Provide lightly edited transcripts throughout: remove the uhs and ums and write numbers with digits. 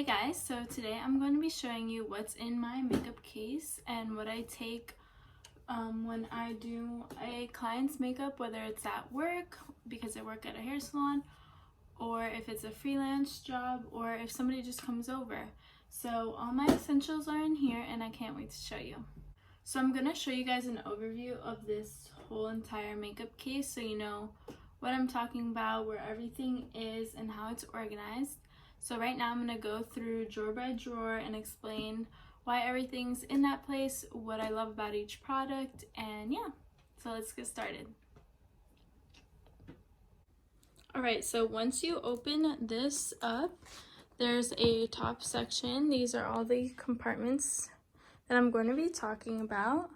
Hey guys, so today I'm going to be showing you what's in my makeup case and what I take when I do a client's makeup, whether it's at work because I work at a hair salon, or if it's a freelance job, or if somebody just comes over. So all my essentials are in here and I can't wait to show you. So I'm going to show you guys an overview of this whole entire makeup case so you know what I'm talking about, where everything is, and how it's organized. So right now I'm going to go through drawer by drawer and explain why everything's in that place, what I love about each product, and yeah, so let's get started. Alright, so once you open this up, there's a top section. These are all the compartments that I'm going to be talking about.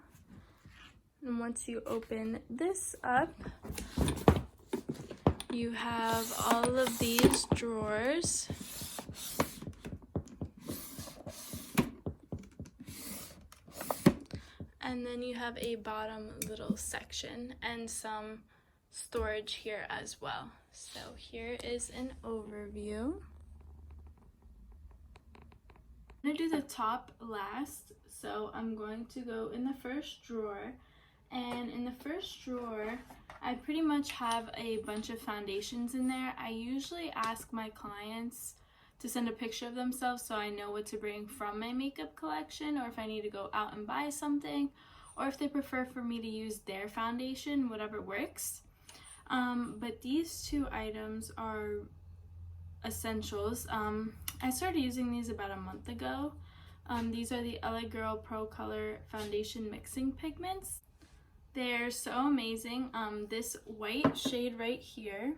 And once you open this up, you have all of these drawers. And then you have a bottom little section and some storage here as well. So here is an overview. I'm going to do the top last, so I'm going to go in the first drawer. And in the first drawer, I pretty much have a bunch of foundations in there. I usually ask my clients to send a picture of themselves so I know what to bring from my makeup collection, or if I need to go out and buy something, or if they prefer for me to use their foundation, whatever works. But these two items are essentials. I started using these about a month ago. These are the LA Girl Pro Color Foundation Mixing Pigments. They're so amazing. This white shade right here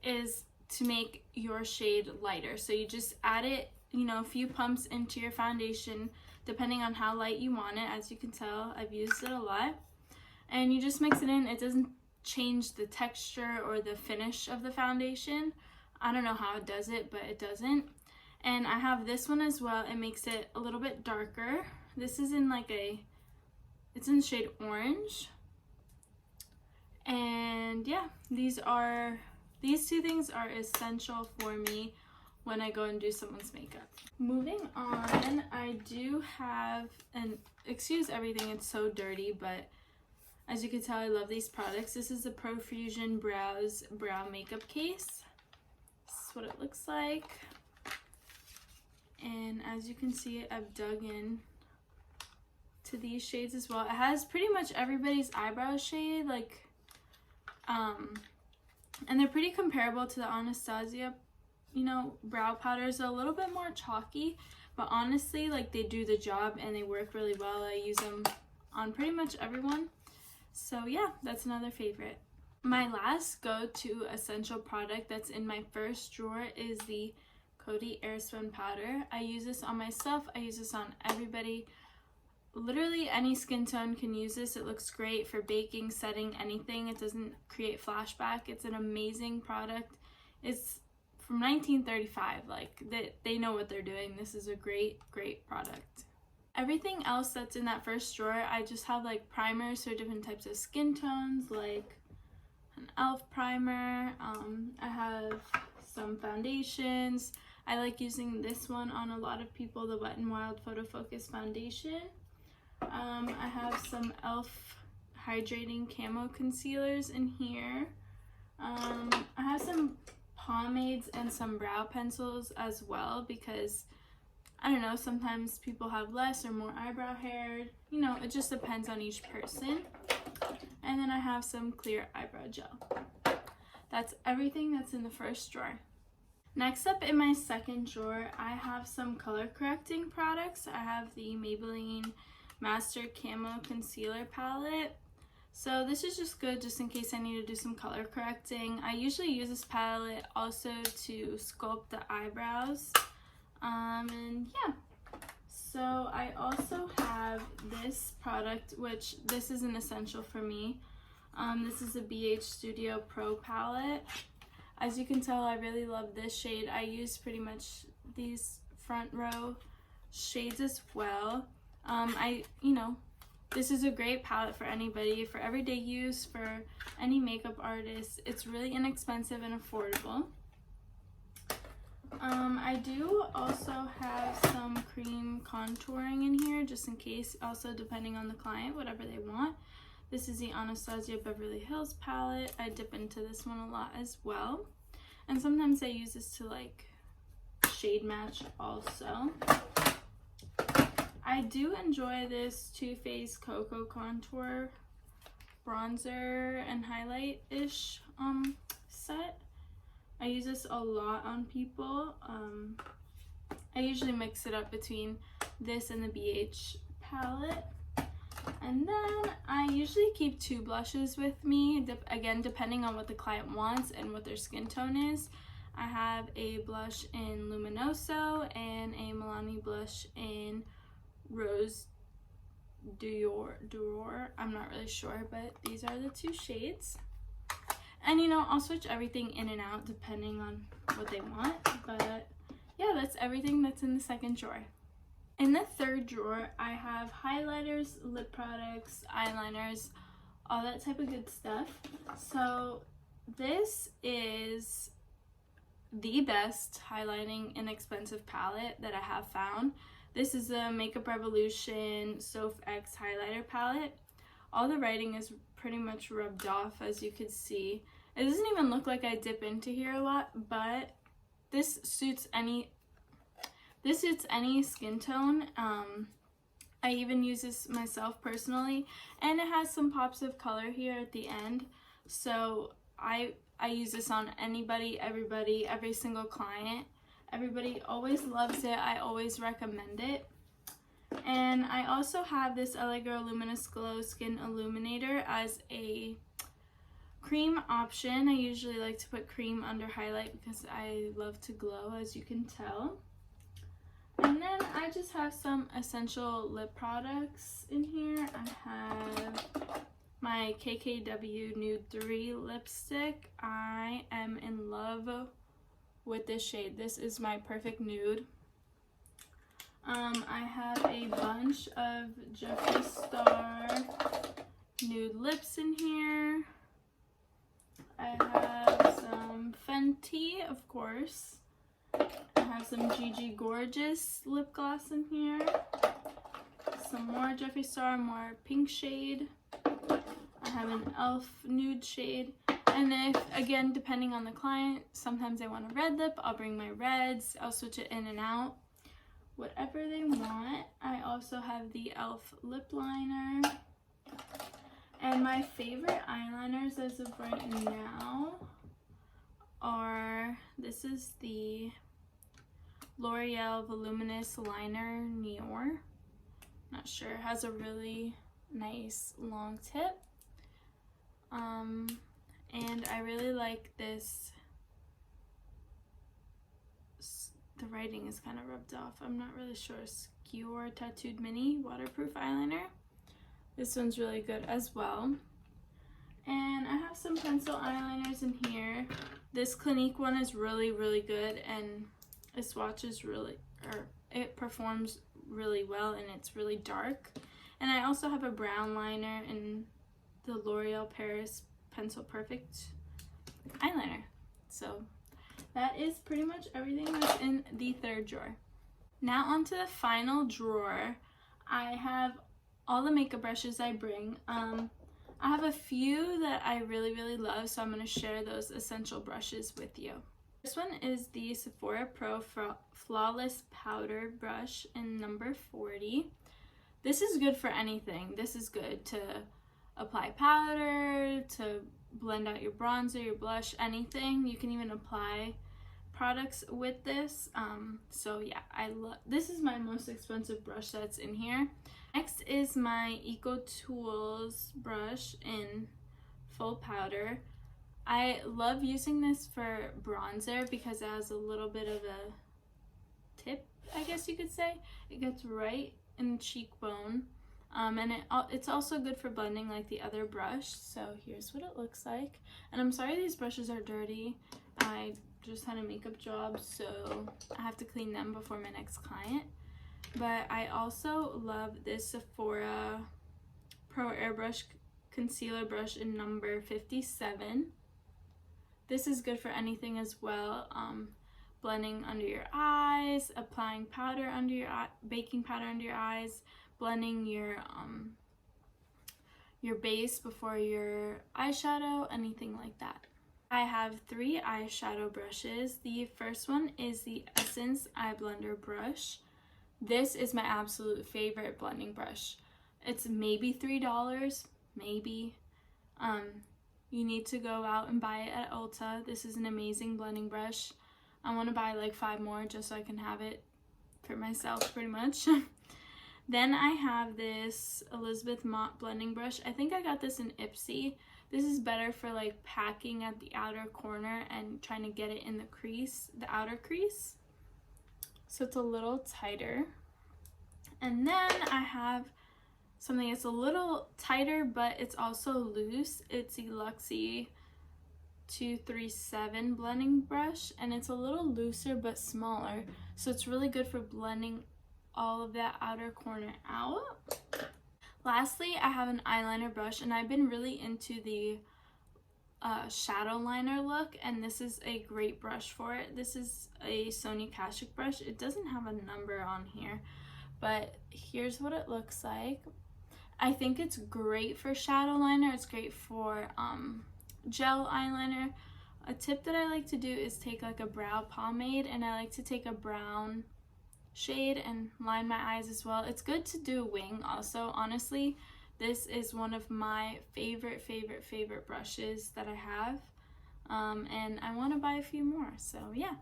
is to make your shade lighter. So you just add it, a few pumps into your foundation, depending on how light you want it. As you can tell, I've used it a lot. And you just mix it in. It doesn't change the texture or the finish of the foundation. I don't know how it does it, but it doesn't. And I have this one as well. It makes it a little bit darker. This is in it's in the shade orange. And yeah, these two things are essential for me when I go and do someone's makeup. Moving on, I do have, and excuse everything, it's so dirty, but as you can tell, I love these products. This is the Profusion Brows Brow Makeup Case. This is what it looks like. And as you can see, I've dug in to these shades as well. It has pretty much everybody's eyebrow shade, and they're pretty comparable to the Anastasia, brow powders. A little bit more chalky, but honestly, they do the job and they work really well. I use them on pretty much everyone. So yeah, that's another favorite. My last go-to essential product that's in my first drawer is the Coty Airspun powder. I use this on myself. I use this on everybody. Literally any skin tone can use this. It looks great for baking, setting, anything. It doesn't create flashback. It's an amazing product. It's from 1935. They know what they're doing. This is a great product. Everything else that's in that first drawer, I just have primers for different types of skin tones, like an e.l.f. primer. I have some foundations. I like using this one on a lot of people, the Wet n Wild Photo Focus Foundation. I have some e.l.f. hydrating camo concealers in here. I have some pomades and some brow pencils as well because, I don't know, sometimes people have less or more eyebrow hair. It just depends on each person. And then I have some clear eyebrow gel. That's everything that's in the first drawer. Next up in my second drawer, I have some color correcting products. I have the Maybelline Master Camo Concealer Palette. So this is just good just in case I need to do some color correcting. I usually use this palette also to sculpt the eyebrows. And yeah. So I also have this product, which this is an essential for me. This is a BH Studio Pro palette. As you can tell, I really love this shade. I use pretty much these front row shades as well. This is a great palette for anybody, for everyday use, for any makeup artist. It's really inexpensive and affordable. I do also have some cream contouring in here, just in case, also depending on the client, whatever they want. This is the Anastasia Beverly Hills palette. I dip into this one a lot as well. And sometimes I use this to like shade match also. I do enjoy this Too Faced Cocoa Contour bronzer and highlight-ish set. I use this a lot on people. I usually mix it up between this and the BH palette. And then I usually keep 2 blushes with me, again, depending on what the client wants and what their skin tone is. I have a blush in Luminoso and a Milani blush in Rose Dior. I'm not really sure, but these are the 2 shades. And you know, I'll switch everything in and out depending on what they want. But yeah, that's everything that's in the second drawer. In the third drawer, I have highlighters, lip products, eyeliners, all that type of good stuff. So this is the best highlighting inexpensive palette that I have found. This is a Makeup Revolution Soph X highlighter palette. All the writing is pretty much rubbed off, as you can see. It doesn't even look like I dip into here a lot, but this suits any skin tone. I even use this myself personally, and it has some pops of color here at the end. So I use this on anybody, everybody, every single client. Everybody always loves it. I always recommend it. And I also have this LA Girl Luminous Glow Skin Illuminator as a cream option. I usually like to put cream under highlight because I love to glow, as you can tell. And then I just have some essential lip products in here. I have my KKW Nude 3 lipstick. I am in love with this shade. This is my perfect nude. I have a bunch of Jeffree Star nude lips in here. I have some Fenty, of course. I have some Gigi Gorgeous lip gloss in here. Some more Jeffree Star, more pink shade. I have an e.l.f. nude shade. And if, again, depending on the client, sometimes they want a red lip, I'll bring my reds. I'll switch it in and out, whatever they want. I also have the e.l.f. lip liner. And my favorite eyeliners as of right now are, this is the L'Oreal Voluminous Liner Nior. Not sure, it has a really nice long tip. And I really like this. The writing is kind of rubbed off. I'm not really sure. Skewer Tattooed Mini Waterproof Eyeliner. This one's really good as well. And I have some pencil eyeliners in here. This Clinique one is really, really good, and it swatches really, or it performs really well, and it's really dark. And I also have a brown liner in the L'Oreal Paris Pencil Perfect eyeliner. So that is pretty much everything that's in the third drawer. Now onto the final drawer. I have all the makeup brushes I bring. I have a few that I really, really love, so I'm going to share those essential brushes with you. This one is the Sephora Pro Flawless Powder Brush in number 40. This is good for anything. This is good to apply powder, to blend out your bronzer, your blush, anything. You can even apply products with this. So yeah, this is my most expensive brush that's in here. Next is my Eco Tools brush in full powder. I love using this for bronzer because it has a little bit of a tip, I guess you could say. It gets right in the cheekbone. And it's also good for blending like the other brush. So here's what it looks like. And I'm sorry these brushes are dirty. I just had a makeup job, so I have to clean them before my next client. But I also love this Sephora Pro Airbrush Concealer Brush in number 57. This is good for anything as well. blending under your eyes, applying powder under your eye, baking powder under your eyes, blending your base before your eyeshadow, anything like that. I have 3 eyeshadow brushes. The first one is the Essence Eye Blender brush. This is my absolute favorite blending brush. It's maybe $3, maybe. You need to go out and buy it at Ulta. This is an amazing blending brush. I want to buy like 5 more just so I can have it for myself pretty much. Then I have this Elizabeth Mott blending brush. I think I got this in Ipsy. This is better for like packing at the outer corner and trying to get it in the crease, the outer crease. So it's a little tighter. And then I have something that's a little tighter, but it's also loose. It's the Luxie 237 blending brush, and it's a little looser but smaller. So it's really good for blending all of that outer corner out. Lastly, I have an eyeliner brush, and I've been really into the shadow liner look, and this is a great brush for it. This is a Sony Kashuk brush. It doesn't have a number on here, but here's what it looks like. I think it's great for shadow liner. It's great for gel eyeliner. A tip that I like to do is take like a brow pomade, and I like to take a brown shade and line my eyes as well. It's good to do a wing also. Honestly, this is one of my favorite brushes that I have, and I want to buy a few more, so yeah.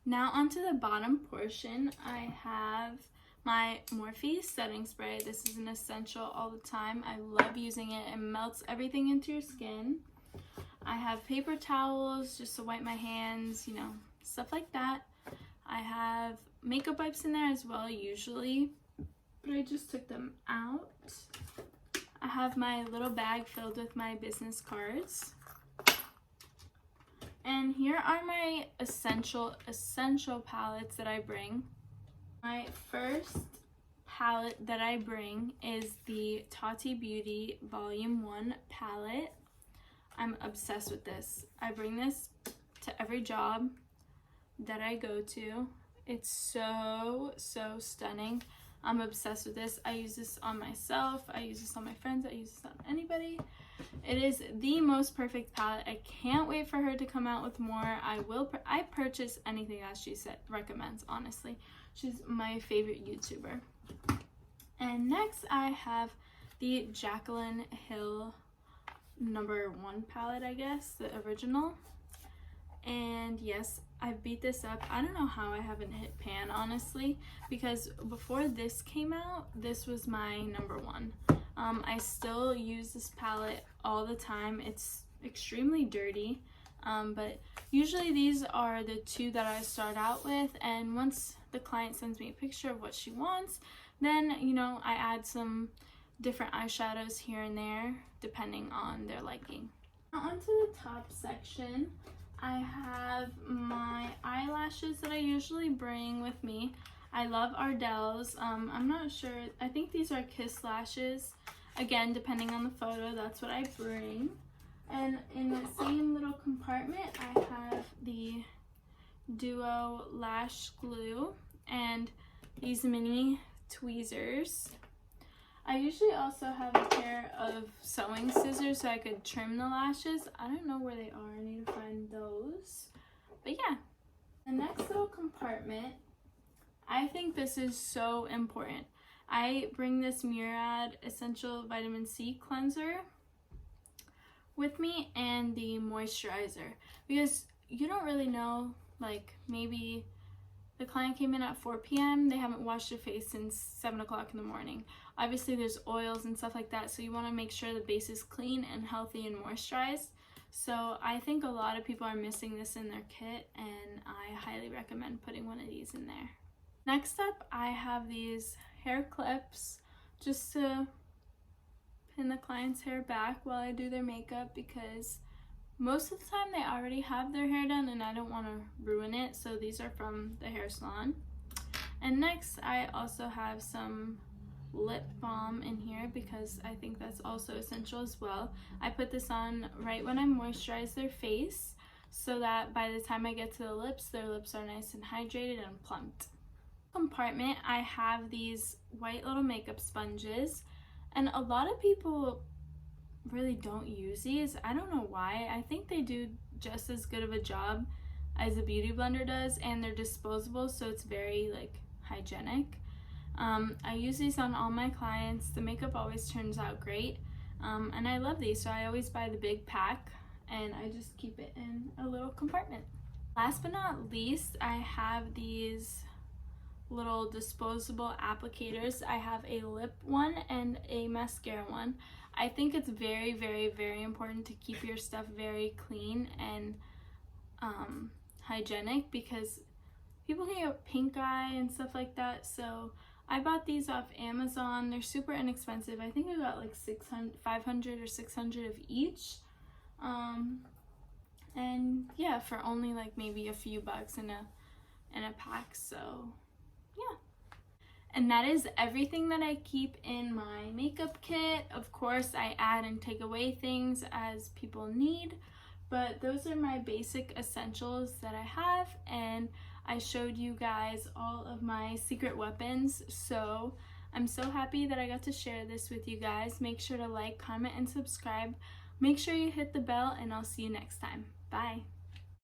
Now onto the bottom portion, I have my Morphe setting spray. This is an essential all the time. I love using it. It melts everything into your skin. I have paper towels just to wipe my hands, you know, stuff like that. I have makeup wipes in there as well usually, but I just took them out. I have my little bag filled with my business cards. And here are my essential palettes that I bring. My first palette that I bring is the Tati Beauty Volume 1 palette. I'm obsessed with this. I bring this to every job that I go to. It's so stunning. I'm obsessed with this. I use this on myself. I use this on my friends. I use this on anybody. It is the most perfect palette. I can't wait for her to come out with more. I purchase anything that she recommends, honestly. She's my favorite YouTuber. And next I have the Jaclyn Hill #1 palette, I guess, the original. And yes, I beat this up. I don't know how I haven't hit pan, honestly, because before this came out, this was my #1. I still use this palette all the time. It's extremely dirty, but usually these are the 2 that I start out with, and once the client sends me a picture of what she wants, then, you know, I add some different eyeshadows here and there depending on their liking. Now onto the top section, I have my eyelashes that I usually bring with me. I love Ardell's. I'm not sure. I think these are Kiss lashes. Again, depending on the photo, that's what I bring. And in the same little compartment, I have the Duo Lash Glue and these mini tweezers. I usually also have a pair of sewing scissors so I could trim the lashes. I don't know where they are. I need to find those. But yeah, the next little compartment, I think this is so important. I bring this Murad Essential Vitamin C Cleanser with me and the moisturizer, because you don't really know, like maybe the client came in at 4 p.m. They haven't washed their face since 7 o'clock in the morning. Obviously there's oils and stuff like that, so you want to make sure the base is clean and healthy and moisturized. So I think a lot of people are missing this in their kit, and I highly recommend putting one of these in there. Next up, I have these hair clips just to pin the client's hair back while I do their makeup, because most of the time they already have their hair done and I don't want to ruin it, so these are from the hair salon. And next I also have some lip balm in here because I think that's also essential as well. I put this on right when I moisturize their face so that by the time I get to the lips, their lips are nice and hydrated and plumped. Compartment, I have these white little makeup sponges, and a lot of people really don't use these. I don't know why. I think they do just as good of a job as a beauty blender does, and they're disposable, so it's very like hygienic. I use these on all my clients. The makeup always turns out great, and I love these, so I always buy the big pack and I just keep it in a little compartment. Last but not least, I have these little disposable applicators. I have a lip one and a mascara one. I think it's very, very, very important to keep your stuff very clean and hygienic, because people can get pink eye and stuff like that. So I bought these off Amazon. They're super inexpensive. I think I got like 500 or 600 of each. And yeah, for only like maybe a few bucks in a pack. So yeah. And that is everything that I keep in my makeup kit. Of course, I add and take away things as people need, but those are my basic essentials that I have, and I showed you guys all of my secret weapons. So I'm so happy that I got to share this with you guys. Make sure to like, comment, and subscribe. Make sure you hit the bell, and I'll see you next time. Bye.